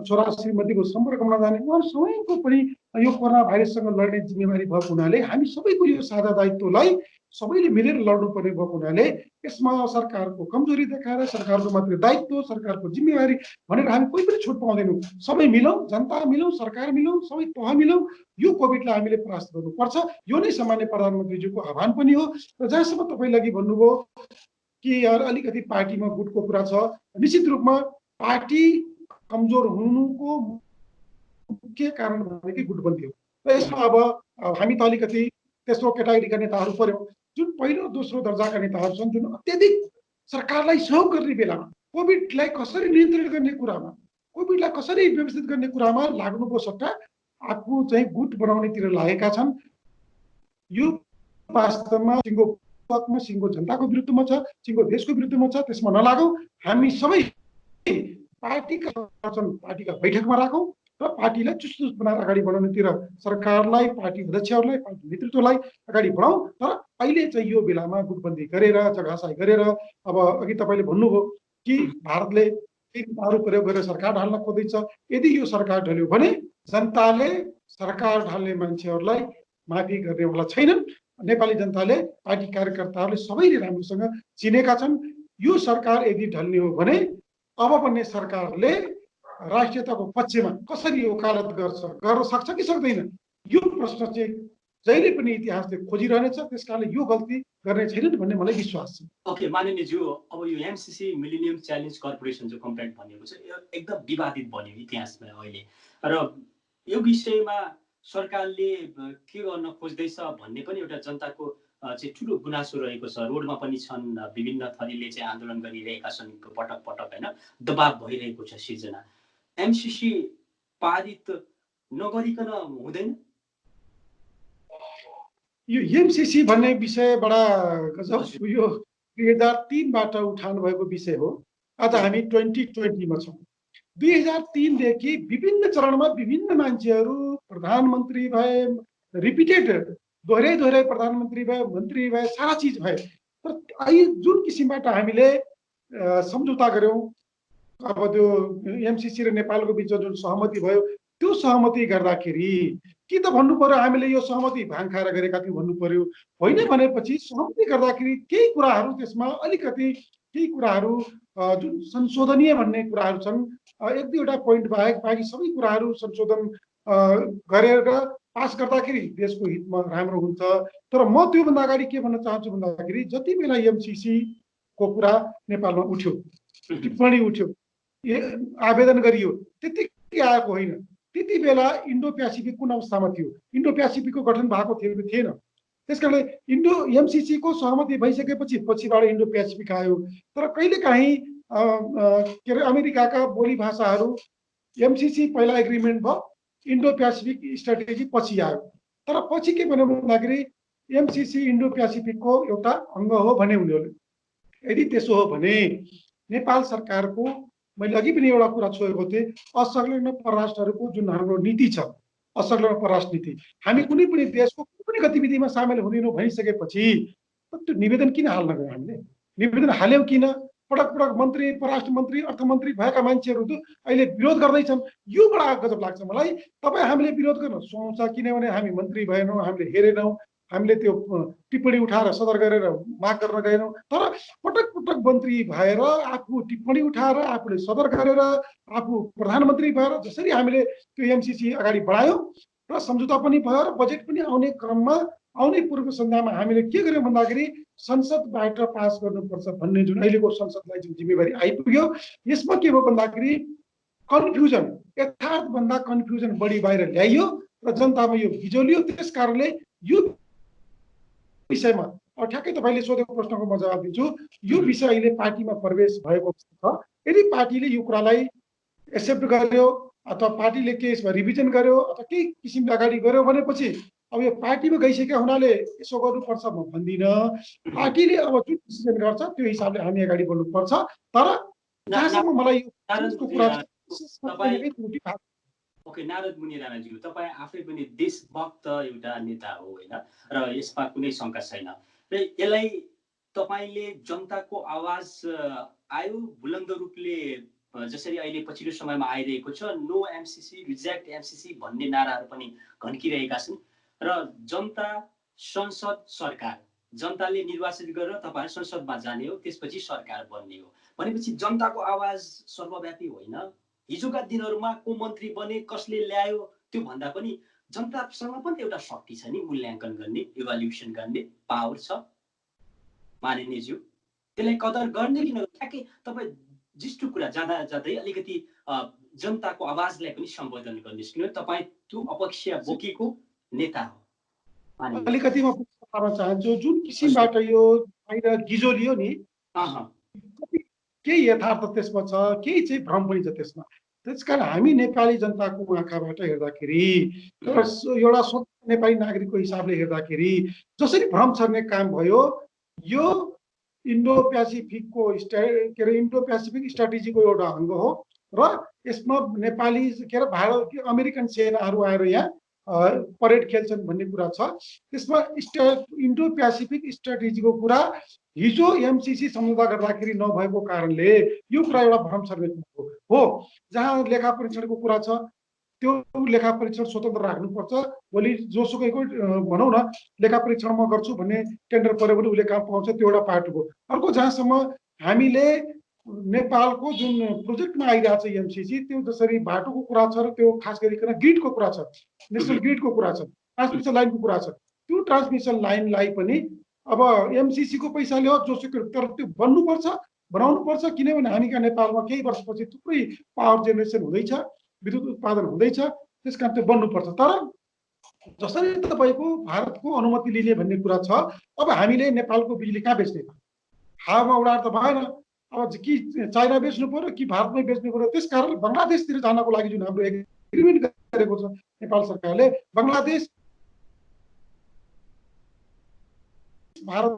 छोरा श्रीमतीको सम्पर्कमा नजाने, उहाँहरू सबैको पनि यो कोरोना भाइरससँग लड्ने जिम्मेवारी भएको हुनाले हामी सबैको यो साझा दायित्वलाई सबैले मिलेर लड्नुपर्ने भएको हुनाले यसमा सरकारको कमजोरी देखाएर सरकारको मात्रै दायित्व, सरकारको जिम्मेवारी भनेर हामी कोही पनि छुट पाउँदैनौँ। सबै मिलौँ, जनता मिलौँ, सरकार मिलौँ, सबै तह मिलौँ, यो कोभिडलाई हामीले परास्त गर्नुपर्छ। यो नै सामान्य प्रधानमन्त्रीज्यूको आह्वान पनि हो। र जहाँसम्म तपाईँ लागि भन्नुभयो कि यार अलिकति पार्टीमा गुटको कुरा छ, निश्चित रूपमा पार्टी कमजोर हुनुको मुख्य कारण भनेकै गुटबन्दी हो। र यसमा अब हामी त अलिकति तेस्रो केटागरीका नेताहरू पर्यौँ, जुन पहिलो दोस्रो दर्जाका नेताहरू छन्, जुन अत्यधिक सरकारलाई सहयोग गर्ने बेलामा, कोभिडलाई कसरी नियन्त्रण गर्ने कुरामा, कोभिडलाई कसरी व्यवस्थित गर्ने कुरामा लाग्नुको सट्टा आफू चाहिँ गुट बनाउनेतिर लागेका छन्। यो वास्तवमा सिङ्गो जनताको विरुद्धमा छ, सिङ्गो देशको विरुद्धमा छ। त्यसमा नलागौँ, हामी सबै पार्टीका बैठकमा राखौँ र पार्टीलाई चुस्त बनाएर अगाडि बढाउनेतिर सरकारलाई, पार्टी अध्यक्षहरूलाई, पार्टी नेतृत्वलाई अगाडि बढाउँ। तर अहिले चाहिँ यो बेलामा गुटबन्दी गरेर, जगासाई गरेर, अब अघि तपाईँले भन्नुभयो कि भारतले नेताहरू प्रयोग गरेर सरकार ढाल्न खोज्दैछ। यदि यो सरकार ढल्यो भने जनताले सरकार ढाल्ने मान्छेहरूलाई माफी गर्नेवाला छैनन्। नेपाली जनताले, पार्टी कार्यकर्ताहरूले सबैले राम्रोसँग चिनेका छन्। यो सरकार यदि ढल्ने हो भने अब बन्ने सरकारले राष्ट्रियताको पक्षमा कसरी वकालत गर्न सक्छ कि सक्दैन, यो प्रश्न चाहिँ जहिले पनि इतिहासले खोजिरहनेछ। त्यसकारणले यो गल्ती गर्ने छैनन् भन्ने मलाई विश्वास छ। ओके माननीयज्यू, अब यो एमसिसी मिलेनियम च्यालेन्ज कर्पोरेसन जो कम्प्लेन्ट भनिएको छ, यो एकदम विवादित बन्यो इतिहासमा अहिले। र यो विषयमा सरकारले के गर्न खोज्दैछ भन्ने पनि एउटा जनताको चाहिँ ठुलो गुनासो रहेको छ। रोडमा पनि छन्, विभिन्न थरीले चाहिँ आन्दोलन गरिरहेका छन्, पटक पटक होइन, दबाब भइरहेको छ सिर्जना। एमसिसी पारित नगरिकन हुँदैन। यो एमसिसी भन्ने विषय बडा गजब, यो 2003बाट उठाउनु भएको विषय हो। आज हामी 2020 मा छौँ। 2003 देखि विभिन्न चरणमा विभिन्न मान्छेहरू प्रधानमन्त्री भए, रिपिटेड दोहोऱ्याइ प्रधानमन्त्री भए, मन्त्री भए, सारा चिज भए। तर अहिले जुन किसिमबाट हामीले सम्झौता गर्यौं, अब त्यो एमसिसी र नेपालको बीच जुन सहमति भयो, त्यो सहमति गर्दाखेरि के त भन्नु पर्यो, हामीले यो सहमति भाङ खाएर गरेका थियौँ भन्नु पर्यो। होइन भनेपछि सहमति गर्दाखेरि केही कुराहरू त्यसमा अलिकति केही कुराहरू जुन संशोधनीय भन्ने कुराहरू छन्, एक दुईवटा पोइन्ट बाहेक बाँकी सबै कुराहरू संशोधन गरेर पास गर्दाखेरि देशको हितमा राम्रो हुन्छ। तर म त्योभन्दा अगाडि के भन्न चाहन्छु भन्दाखेरि जति बेला एमसिसी को कुरा नेपालमा उठ्यो, टिप्पणी उठ्यो, आवेदन गरियो, त्यतिकै आएको होइन। त्यति बेला इन्डो पेसिफिक कुन अवस्थामा थियो? इन्डो पेसिफिकको गठन भएको थिएन। त्यसकारणले इन्डो एमसिसी को सहमति भइसकेपछि पछिबाट इन्डो पेसिफिक आयो। तर कहिलेकाहीँ के अरे अमेरिकाका बोली भाषाहरू एमसिसी पहिला एग्रिमेन्ट भयो, इन्डो पेसिफिक स्ट्राटेजी पछि आयो। तर पछि के भन्यो भन्दाखेरि एमसिसी इन्डो पेसिफिकको एउटा अङ्ग हो भने उनीहरूले। यदि त्यसो हो भने नेपाल सरकारको, मैले अघि पनि एउटा कुरा छोएको थिएँ, असंलग्न परराष्ट्रहरूको जुन हाम्रो नीति छ, असंलग्न परराष्ट्र नीति, हामी कुनै पनि देशको कुनै पनि गतिविधिमा सामेल हुँदैनौँ भनिसकेपछि त्यो निवेदन किन हाल्न गयौँ? हामीले निवेदन हाल्यौँ किन? पटक पटक मन्त्री, परराष्ट्र मन्त्री, अर्थमन्त्री भएका मान्छेहरू अहिले विरोध गर्दैछन्। यो बडा गजब लाग्छ मलाई। तपाईँ हामीले विरोध गर्न सुहाउँछ, किनभने हामी मन्त्री भएनौँ, हामीले हेरेनौँ, हामीले त्यो टिप्पणी उठाएर सदर गरेर माग गर्न गएनौँ। तर पटक पटक मन्त्री भएर, आफू टिप्पणी उठाएर, आफूले सदर गरेर, आफू प्रधानमन्त्री भएर जसरी हामीले त्यो एमसिसी अगाडि बढायौँ र सम्झौता पनि भयो र बजेट पनि आउने क्रममा, आउने पूर्व सन्ध्यामा हामीले के गर्यौँ भन्दाखेरि संसदबाट पास गर्नुपर्छ भन्ने जुन अहिलेको संसदलाई जुन जिम्मेवारी आइपुग्यो, यसमा के भयो भन्दाखेरि कन्फ्युजन, यथार्थभन्दा कन्फ्युजन बढी बाहिर ल्याइयो र जनतामा यो बिजोलियो। त्यस कारणले यो विषयमा ठ्याक्कै तपाईँले सोधेको प्रश्नको म जवाब दिन्छु। यो विषय अहिले पार्टीमा प्रवेश भएको छ। यदि पार्टीले यो कुरालाई एक्सेप्ट गर्यो अथवा पार्टीले के यसमा रिभिजन गर्यो अथवा केही किसिमले अगाडि गर्यो भनेपछि अब यो पार्टीमा गइसकेका हुनाले यसो गर्नुपर्छ म भन्दिनँ। पार्टीले अब जुन डिसिजन गर्छ त्यो हिसाबले हामी अगाडि बढ्नुपर्छ। तर जहाँसम्म मलाई यो कुरा ओके, नारद मुनि राणाज्यू, तपाईँ आफै पनि देशभक्त एउटा नेता हो होइन, र यसमा कुनै शङ्का छैन। र यसलाई तपाईँले जनताको आवाज आयो बुलन्द रूपले, जसरी अहिले पछिल्लो समयमा आइरहेको छ, नो एमसिसी, रिजेक्ट एमसिसी भन्ने नाराहरू पनि घन्किरहेका छन्। र जनता, संसद, सरकार, जनताले निर्वाचित गरेर तपाईँ संसदमा जाने हो, त्यसपछि सरकार बन्ने हो भनेपछि जनताको आवाज सर्वव्यापी होइन। हिजोका दिनहरूमा को मन्त्री बने, कसले ल्यायो, त्यो भन्दा पनि जनतासँग पनि एउटा शक्ति छ नि, मूल्याङ्कन गर्ने, इभ्यालुएसन गर्ने पावर छ माननीयज्यू। त्यसलाई कदर गर्ने किन? ठ्याक्कै तपाईँ जिस्टु कुरा जाँदा जाँदै अलिकति जनताको आवाजलाई पनि सम्बोधन गर्नुहोस्, किनभने तपाईँ त्यो अपेक्षा बोकेको नेता हो। अलिकति म बुझ्न चाहन्छु जुन किसिमबाट यो बाहिर गिजोलियो नि, केही यथार्थ त्यसमा छ, केही चाहिँ भ्रम पनि छ त्यसमा। त्यसकारण हामी नेपाली जनताको आँखाबाट हेर्दाखेरि, एउटा स्वतन्त्र नेपाली नागरिकको हिसाबले हेर्दाखेरि जसरी भ्रम छर्ने काम भयो, यो इन्डो पेसिफिकको के अरे इन्डो पेसिफिक स्ट्राटेजीको एउटा अङ्ग हो र यसमा नेपाली के अरे भारत, अमेरिकन सेनाहरू आएर यहाँ परेड खेल्छन् भन्ने कुरा छ। त्यसमा इन्डो पेसिफिक स्ट्राटेजीको कुरा हिजो एमसिसी सम्झौता गर्दाखेरि नभएको कारणले यो कुरा एउटा भ्रम छर्ने हो। जहाँ लेखा परीक्षणको कुरा छ त्यो लेखा परीक्षण स्वतन्त्र राख्नुपर्छ। भोलि जोसुकैको भनौँ न लेखा परीक्षण म गर्छु भन्ने टेन्डर पऱ्यो भने उसले काम पाउँछ, त्यो एउटा पार्ट हो। अर्को जहाँसम्म हामीले नेपालको जुन प्रोजेक्टमा आइरहेको छ एमसिसी, त्यो जसरी बाटोको कुरा छ र त्यो खास गरिकन ग्रिडको कुरा छ, नेसनल ग्रिडको कुरा छ, ट्रान्समिसन लाइनको कुरा छ। त्यो ट्रान्समिसन लाइनलाई पनि अब एमसिसी को पैसाले हो जोसुकै, तर त्यो बन्नुपर्छ, बनाउनुपर्छ। किनभने हामी कहाँ नेपालमा केही वर्षपछि थुप्रै पावर जेनेरेसन हुँदैछ, विद्युत उत्पादन हुँदैछ, त्यस कारण त्यो बन्नुपर्छ। तर जसरी तपाईँको भारतको अनुमति लिने भन्ने कुरा छ, अब हामीले नेपालको बिजुली कहाँ बेच्ने त? हावामा उडाएर त भएन। अब कि चाइना बेच्नु पर्यो कि भारतमै बेच्नु पर्यो। त्यसकारण बङ्गलादेशतिर जानको लागि जुन हाम्रो एग्रिमेन्ट गरेको छ नेपाल सरकारले, बङ्गलादेश भारत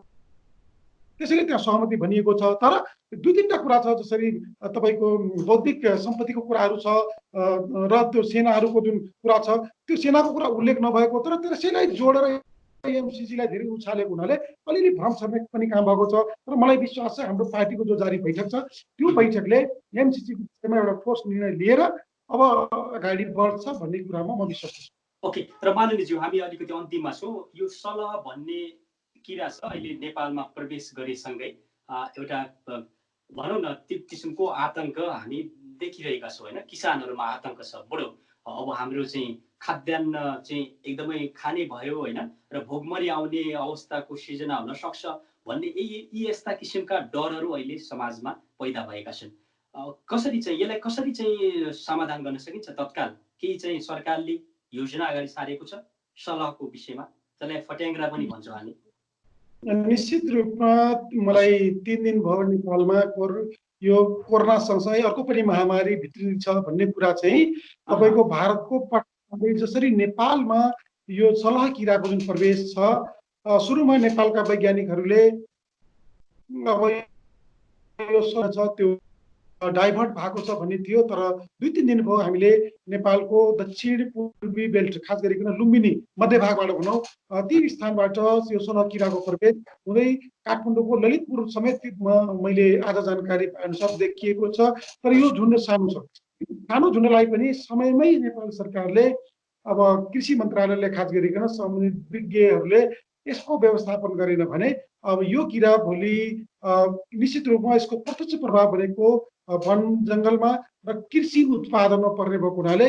त्यसैले त्यहाँ सहमति भनिएको छ। तर दुई तिनवटा कुरा छ, जसरी तपाईँको बौद्धिक सम्पत्तिको कुराहरू छ र त्यो सेनाहरूको जुन कुरा छ, त्यो सेनाको कुरा उल्लेख नभएको, तर त्यसैलाई जोडेर एमसिसीलाई धेरै उछालेको हुनाले अलिअलि भ्रम छर्ने पनि काम भएको छ। तर मलाई विश्वास छ हाम्रो पार्टीको जो जारी बैठक छ त्यो बैठकले एमसिसीको विषयमा एउटा ठोस निर्णय लिएर अब अगाडि बढ्छ भन्ने कुरामा म विश्वास छु। ओके, र माननीयज्यू हामी अलिकति अन्तिममा छौँ। यो सलह भन्ने किरा छ अहिले नेपालमा प्रवेश गरेसँगै एउटा भनौँ न त्यो किसिमको आतंक हामी देखिरहेका छौँ होइन। किसानहरूमा आतंक छ बडो। अब हाम्रो चाहिँ खाद्यान्न चाहिँ एकदमै खाने भयो होइन, र भोगमरी आउने अवस्थाको सिर्जना हुन सक्छ भन्ने यी यस्ता किसिमका डरहरू अहिले समाजमा पैदा भएका छन्। कसरी चाहिँ यसलाई कसरी चाहिँ समाधान गर्न सकिन्छ तत्काल? केही चाहिँ सरकारले योजना अगाडि सारेको छ सलहको विषयमा, त्यसलाई फट्याङ्ग्रा पनि भन्छौँ हामी? निश्चित रूपमा मलाई 3 दिन भयो नेपालमा यो कोरोना सँगसँगै अर्को पनि महामारी भित्रिन्छ भन्ने कुरा चाहिँ तपाईँको भारतको पटनाले जसरी नेपालमा यो सलह किराको जुन प्रवेश छ, सुरुमा नेपालका वैज्ञानिकहरूले अब यो छ त्यो डाइभर्ट भएको छ भन्ने थियो। तर 2-3 दिन भयो हामीले नेपालको दक्षिण पूर्वी बेल्ट, खास गरिकन लुम्बिनी मध्यभागबाट भनौँ, ती स्थानबाट यो सलह किराको प्रवेश हुँदै काठमाडौँको ललितपुर समेत मैले आज जानकारी अनुसार देखिएको छ। तर यो झुन्ड सानो छ। सानो झुन्डलाई पनि समयमै नेपाल सरकारले, अब कृषि मन्त्रालयले खास गरिकन सम्बन्धित विज्ञहरूले यसको व्यवस्थापन गरेन भने अब यो किरा भोलि निश्चित रूपमा यसको प्रत्यक्ष प्रभाव भनेको वन जङ्गलमा र कृषि उत्पादनमा पर्ने भएको हुनाले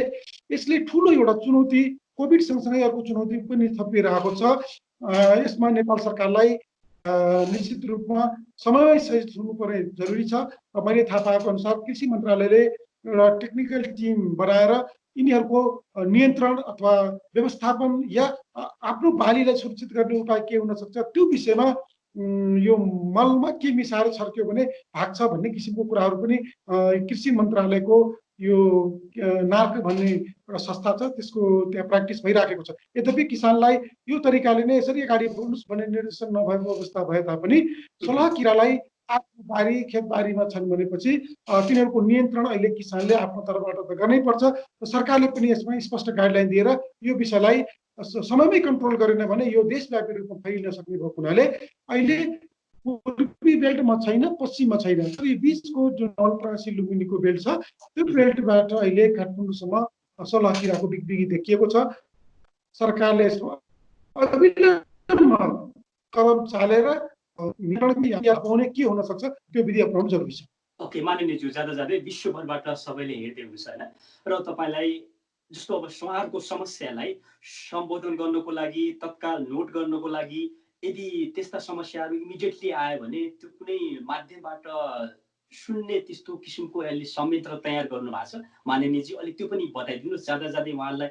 यसले ठुलो एउटा चुनौती, कोभिड सँगसँगै अर्को चुनौती पनि थपिरहेको छ। यसमा नेपाल सरकारलाई निश्चित रूपमा समयमै सही हुनुपर्ने जरुरी छ। मैले थाहा पाएको अनुसार कृषि मन्त्रालयले एउटा टेक्निकल टिम बनाएर यिनीहरूको नियन्त्रण अथवा व्यवस्थापन या आफ्नो बालीलाई सुरक्षित गर्ने उपाय के हुन सक्छ त्यो विषयमा यो मलमा के मिसाएर छर्क्यो भने भाग्छ भन्ने किसिमको कुराहरू पनि कृषि मन्त्रालयको यो नार्क भन्ने एउटा संस्था छ त्यसको त्यहाँ प्र्याक्टिस भइराखेको छ। यद्यपि किसानलाई यो तरिकाले नै यसरी अगाडि बढ्नुहोस् भन्ने निर्देशन नभएको अवस्था भए तापनि सलह किरालाई आफ्नो बारी खेतबारीमा छन् भनेपछि तिनीहरूको नियन्त्रण अहिले किसानले आफ्नो तर्फबाट त गर्नै पर्छ। सरकारले पनि यसमा स्पष्ट गाइडलाइन दिएर यो विषयलाई समयमै कन्ट्रोल गरेन भने यो देशव्यापी रूपमा फैलिन सक्ने भएको हुनाले अहिले पूर्वी बेल्टमा छैन, पश्चिममा छैन, तर यो बिचको जुन नवलपरासी लुम्बिनीको बेल्ट छ त्यो बेल्टबाट अहिले काठमाडौँसम्म सलह किराको बिगबिगी देखिएको छ। सरकारले यसमा अविलम्ब कदम चालेर पाउने के हुन सक्छ त्यो विधि अपनाउनु जरुरी छ। ओके माननीयज्यू, जाँदा जाँदै विश्वभरबाट सबैले हेर्दै हुनुहुन्छ होइन, र तपाईँलाई जस्तो अब संहारको समस्यालाई सम्बोधन गर्नको लागि, तत्काल नोट गर्नको लागि यदि त्यस्ता समस्याहरू इमिडिएटली आयो भने त्यो कुनै माध्यमबाट सुन्ने त्यस्तो किसिमको अहिले संयन्त्र तयार गर्नु भएको छ माननीयजी? अलिक त्यो पनि बताइदिनुहोस्। जाँदा जाँदै उहाँलाई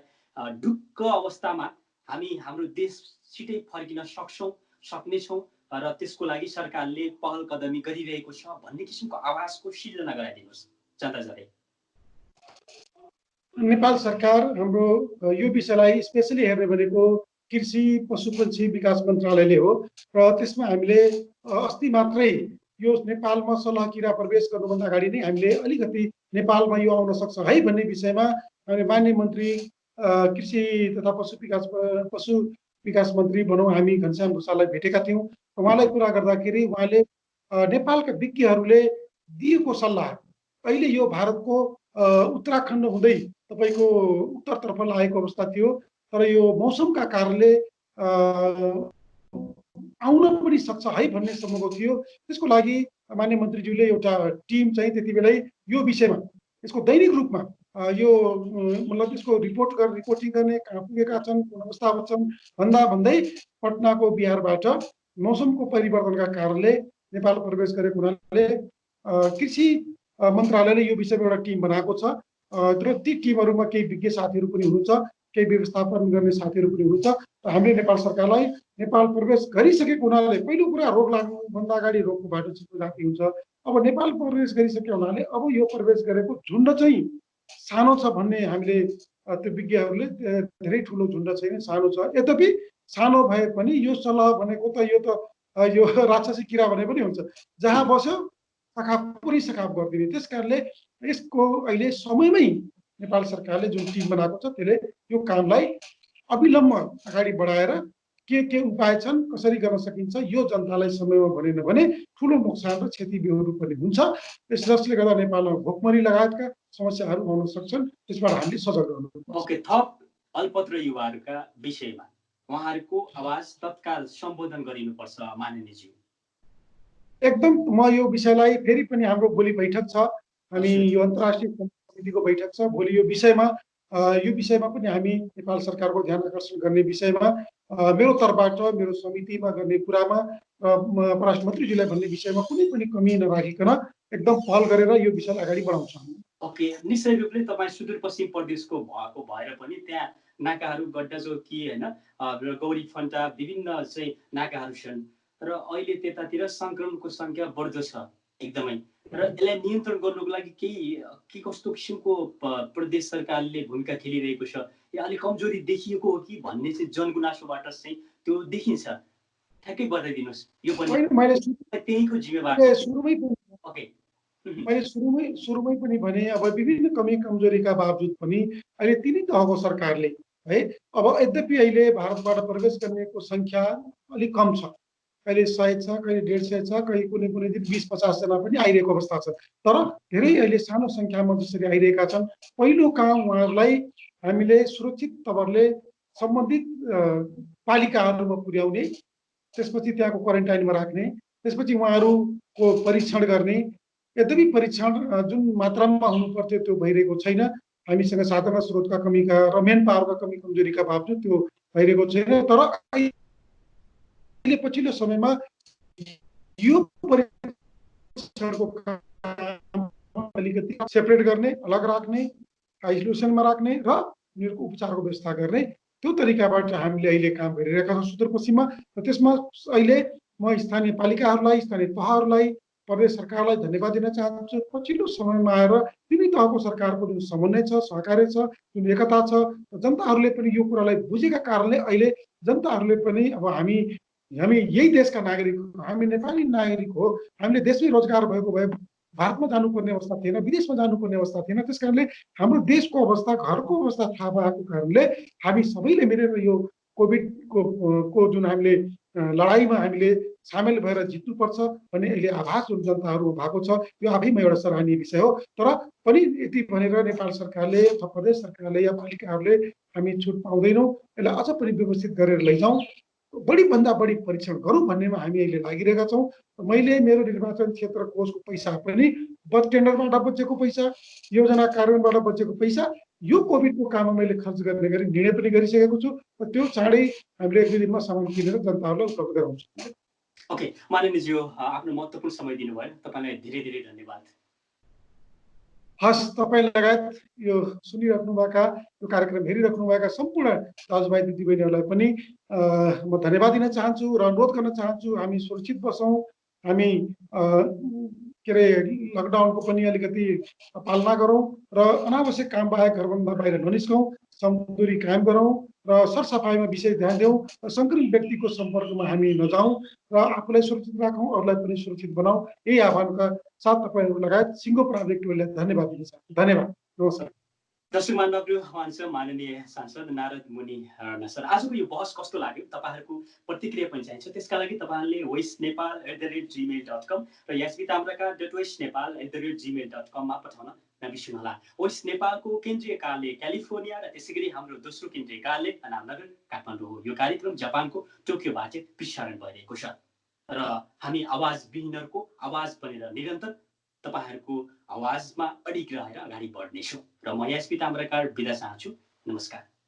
ढुक्क अवस्थामा हामी हाम्रो देश छिटै फर्किन सक्नेछौँ र त्यसको लागि सरकारले पहल कदमी गरिरहेको छ भन्ने किसिमको आवाजको सिर्जना गराइदिनुहोस् जाँदा जाँदै। नेपाल सरकार हाम्रो यो विषयलाई स्पेसली हेर्ने भनेको कृषि पशुपक्षी विकास मन्त्रालयले हो र त्यसमा हामीले अस्ति मात्रै यो नेपालमा सलह किरा प्रवेश गर्नुभन्दा अगाडि नै हामीले अलिकति नेपालमा यो आउन सक्छ है भन्ने विषयमा हामीले माननीय मन्त्री कृषि तथा पशु विकास मन्त्री भनौँ हामी घनश्याम भूषाललाई भेटेका थियौँ। उहाँलाई कुरा गर्दाखेरि उहाँले नेपालका विज्ञहरूले दिएको सल्लाह अहिले यो भारतको उत्तराखण्ड हुँदै तपाईँको उत्तरतर्फ लागेको अवस्था थियो, तर यो मौसमका कारणले आउन पनि सक्छ है भन्ने सम्मको थियो। त्यसको लागि माननीय मन्त्रीज्यूले एउटा टिम चाहिँ त्यति बेलै यो विषयमा यसको दैनिक रूपमा यो मतलब यसको रिपोर्टिङ गर्ने कहाँ पुगेका छन्, कुन अवस्थामा छन् भन्दै पटनाको बिहारबाट मौसमको परिवर्तनका कारणले नेपाल प्रवेश गरेको हुनाले कृषि मन्त्रालयले यो विषयमा एउटा टिम बनाएको छ र ती टिमहरूमा केही विज्ञ साथीहरू पनि हुनुहुन्छ। केही व्यवस्थापन गर्ने साथीहरू पनि हुनुहुन्छ र हामीले नेपाल सरकारलाई नेपाल प्रवेश गरिसकेको हुनाले पहिलो कुरा रोग लाग्नुभन्दा अगाडि रोगको बाटो चिप्लो राख्ने हुन्छ। अब नेपाल प्रवेश गरिसके हुनाले अब यो प्रवेश गरेको झुन्ड चाहिँ सानो छ भन्ने हामीले त्यो विज्ञहरूले धेरै ठुलो झुन्ड छैन, सानो छ। यद्यपि सानो भए पनि यो सलह भनेको त यो राक्षसी किरा भने पनि हुन्छ, जहाँ बस्यो सखाप पुरै सखाप गरिदिने। त्यस कारणले यसको अहिले समयमै नेपाल सरकारले जुन टिम बनाएको छ त्यसले यो कामलाई अविलम्ब अगाडि बढाएर के उपाय छन्, कसरी गर्न सकिन्छ यो जनतालाई समयमा भनेन भने ठुलो नोक्सान र क्षति बेहोर्नु पर्ने हुन्छ। जसले गर्दा नेपालमा भोकमरी लगायतका समस्याहरू आउन सक्छन्, त्यसबाट हामीले सजग रहनुपर्छ। ओके, थप अल्पत्र युवाहरूका विषयमा उहाँहरूको आवाज तत्काल सम्बोधन गरिनुपर्छ माननीयज्यू। एकदम म यो विषयलाई फेरि पनि हाम्रो भोलि बैठक छ, हामी यो अन्तर्राष्ट्रिय समितिको बैठक छ भोलि, यो विषयमा पनि हामी नेपाल सरकारको ध्यान आकर्षण गर्ने विषयमा मेरो तर्फबाट मेरो समितिमा गर्ने कुरामा परराष्ट्र मन्त्रीज्यूलाई भन्ने विषयमा कुनै पनि कमी नराखिकन एकदम पहल गरेर यो विषयलाई अगाडि बढाउँछौँ। ओके, निश्चय रूपले तपाईँ सुदूरपश्चिम प्रदेशको भएको भएर पनि त्यहाँ नाकाहरू गड्डा चौकी होइन, गौरी फन्टा विभिन्न चाहिँ नाकाहरू छन् र अहिले त्यतातिर सङ्क्रमणको सङ्ख्या बढ्दो छ एकदमै, र यसलाई नियन्त्रण गर्नुको लागि के कस्तो किसिमको प्रदेश सरकारले भूमिका खेलिरहेको छ, या अलिक कमजोरी देखिएको हो कि भन्ने चाहिँ जनगुनासोबाट चाहिँ त्यो देखिन्छ, ठ्याक्कै बताइदिनुहोस्। यो पनि त्यहीको जिम्मेवार ओके। मैले सुरुमै पनि भने अब विभिन्न कमी कमजोरीका बावजुद पनि अहिले तिनै तहको सरकारले है, अब यद्यपि अहिले भारतबाट प्रवेश गर्नेको सङ्ख्या अलिक कम छ, कहिले 100 छ, कहिले 150 छ, कहिले कुनै दिन 20-50 जना पनि आइरहेको अवस्था छ। तर धेरै अहिले सानो सङ्ख्यामा जसरी आइरहेका छन्, पहिलो काम उहाँहरूलाई हामीले सुरक्षित तवरले सम्बन्धित पालिकाहरूमा पुर्याउने, त्यसपछि त्यहाँको क्वारेन्टाइनमा राख्ने, त्यसपछि उहाँहरूको परीक्षण गर्ने। यद्यपि परीक्षण जुन मात्रामा हुनुपर्थ्यो त्यो भइरहेको छैन, हामीसँग साधन स्रोतका कमीका र मेन पावरका कमी कमजोरीका बावजुद त्यो भइरहेको छैन। तर अहिले पछिल्लो समयमा यो परीक्षणको अलिकति सेपरेट गर्ने, अलग राख्ने, आइसोलेसनमा राख्ने र उनीहरूको उपचारको व्यवस्था गर्ने, त्यो तरिकाबाट हामीले अहिले काम गरिरहेका छौँ सुदूरपश्चिममा। र त्यसमा अहिले म स्थानीय पालिकाहरूलाई, स्थानीय तहहरूलाई, प्रदेश सरकारलाई धन्यवाद दिन चाहन्छु। पछिल्लो समयमा आएर तिनै तहको सरकारको जुन समन्वय छ, सहकार्य छ, जुन एकता छ, जनताहरूले पनि यो कुरालाई बुझेका कारणले अहिले जनताहरूले पनि अब हामी यही देशका नागरिक हो, हामी नेपाली नागरिक हो, हामीले देशमै रोजगार भएको भए भारतमा जानुपर्ने अवस्था थिएन, विदेशमा जानुपर्ने अवस्था थिएन। त्यस कारणले हाम्रो देशको अवस्था, घरको अवस्था थाहा भएको कारणले हामी सबैले मिलेर यो कोभिडको जुन हामीले लडाइँमा हामीले सामेल भएर जित्नुपर्छ भन्ने अहिले आभास जुन जनताहरू भएको छ, यो आफैमा एउटा सराहनीय विषय हो। तर पनि यति भनेर नेपाल सरकारले अथवा प्रदेश सरकारले या पालिकाहरूले हामी छुट पाउँदैनौँ, यसलाई अझ पनि व्यवस्थित गरेर लैजाउँ, बढीभन्दा बढी परीक्षण गरौँ भन्नेमा हामी अहिले लागिरहेका छौँ। मैले मेरो निर्वाचन क्षेत्र कोषको पैसा पनि टेन्डरबाट बचेको पैसा, योजना कार्यान्वयनबाट बचेको पैसा यो कोभिडको काममा मैले खर्च गर्ने गरी निर्णय पनि गरिसकेको छु र त्यो चाँडै हामीले 1-2 दिनमा सामान किनेर जनताहरूलाई उपलब्ध गराउँछौँ। ओके, माननीयज्यू आफ्नो महत्त्वपूर्ण समय दिनुभयो, तपाईँलाई धेरै धेरै धन्यवाद। हस्, तपाईँ लगायत यो सुनिराख्नुभएका, यो कार्यक्रम हेरिराख्नुभएका सम्पूर्ण दाजुभाइ दिदीबहिनीहरूलाई पनि म धन्यवाद दिन चाहन्छु र अनुरोध गर्न चाहन्छु, हामी सुरक्षित बसौँ, हामी के अरे लकडाउनको पनि अलिकति पालना गरौँ र अनावश्यक काम बाहेक घरभन्दा बाहिर ननिस्कौँ, समदूरी कायम गरौँ र सरसफाइमा विशेष ध्यान देऊ र सङ्क्रमित व्यक्तिको सम्पर्कमा हामी नजाउँ र आफूलाई सुरक्षित राखौँ, अरूलाई पनि सुरक्षित बनाऊ। यही आह्वानका साथ तपाईँहरू लगायत सिङ्गो प्राविधिक टोलीलाई धन्यवाद दिन चाहन्छु। धन्यवाद, नमस्कार। दर्शक महानुभावहरू, उहाँसँग माननीय सांसद नारद मुनि सर, आजको यो बहस कस्तो लाग्यो तपाईँहरूको प्रतिक्रिया पनि चाहिन्छ। त्यसका लागि तपाईँहरूले voicenepal@gmail.com र yasvitamraka.voicenepal@gmail.com पठाउन नबिर्सनुहोला। वोइस नेपालको केन्द्रीय कार्यालय क्यालिफोर्निया र त्यसै गरी हाम्रो दोस्रो केन्द्रीय कार्यालय अनामनगर काठमाडौँ हो। यो कार्यक्रम जापानको टोकियोबाट प्रसारण भइरहेको छ र हामी आवाजविहीनहरूको आवाज बनेर निरन्तर तपाईहरूको आवाजमा अडिग रहेर अगाडि बढ्नेछौँ र म यस पिताम्रकार बिदा चाहन्छु। नमस्कार।